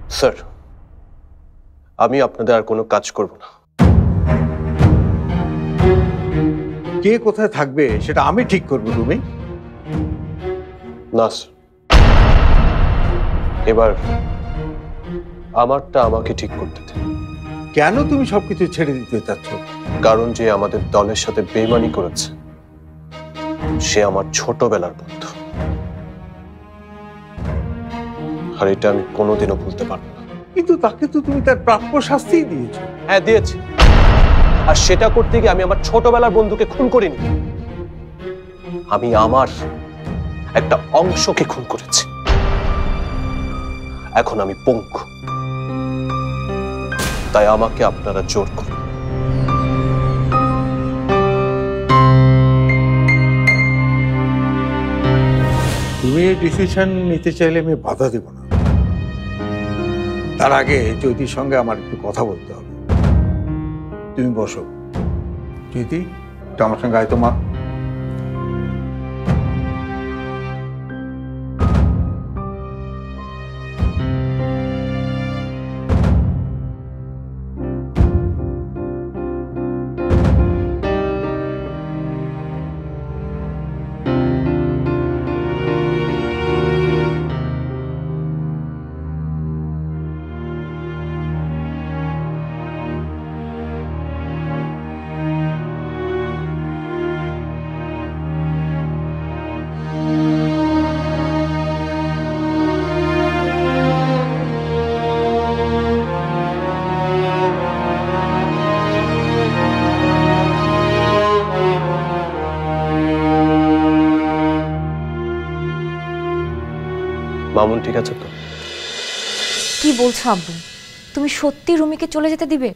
Sir, আমি আপনাদের আর কোনো কাজ করব না। কে কোথায় থাকবে সেটা আমি ঠিক করবো রুমি। না স্যার, এবার আমারটা আমাকে ঠিক করতে দিন। কেন তুমি সবকিছু ছেড়ে দিতে চাচ্ছ? কারণ যে আমাদের দলের সাথে বেইমানি করেছে সে আমার ছোটবেলার বন্ধু, আর এটা আমি কোনোদিনও ভুলতে পারবো না। কিন্তু তাকে তো তুমি তার প্রাপ্য শাস্তিই দিয়েছো। হ্যাঁ দিয়েছি, আর সেটা করতে গিয়ে আমি আমার ছোটবেলার বন্ধুকে খুন করিনি, আমি আমার একটা অংশকে খুন করেছি। এখন আমি পঙ্গু, তাই আমাকে আপনারা জোর করুন। তুমি এই ডিসিশন নিতে চাইলে আমি বাধা দেব না। তার আগে জ্যোতির সঙ্গে আমার একটু কথা বলতে হবে। তুমি বসো। জ্যোতি, একটু আমার সঙ্গে আয় তো মা। মামুন ঠিক আছে তো? কি বলছো আব্বু? তুমি সত্যি রুমিকে চলে যেতে দিবে?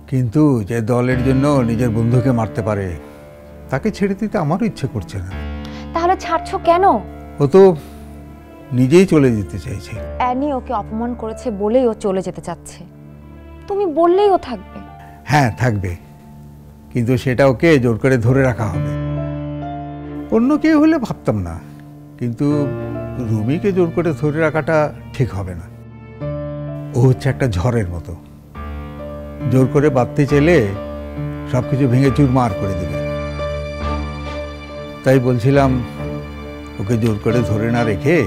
কিন্তু যে দলের জন্য নিজের বন্ধুকে মারতে পারে তাকে ছেড়ে দিতে আমারও ইচ্ছে করছে না। তাহলে ছাড়ছো কেন? ও তো নিজেই চলে যেতে চাইছে। অ্যানি ওকে অপমান করেছে বলেই ও চলে যেতে চাচ্ছে। তুমি বললেই ও থাকবে। হ্যাঁ থাকবে, কিন্তু সেটা ওকে জোর করে ধরে রাখা হবে। অন্য কেউ হলে ভাবতাম না, কিন্তু রুমিকে জোর করে ধরে রাখাটা ঠিক হবে না। ও হচ্ছে একটা ঝড়ের মতো, জোর করে বাঁধতে চাইলে সবকিছু ভেঙে চুরমার করে দেবে। তাই বলছিলাম ওকে জোর করে ধরে না রেখে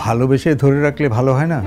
ভালোবেসে ধরে রাখলে ভালো হয় না?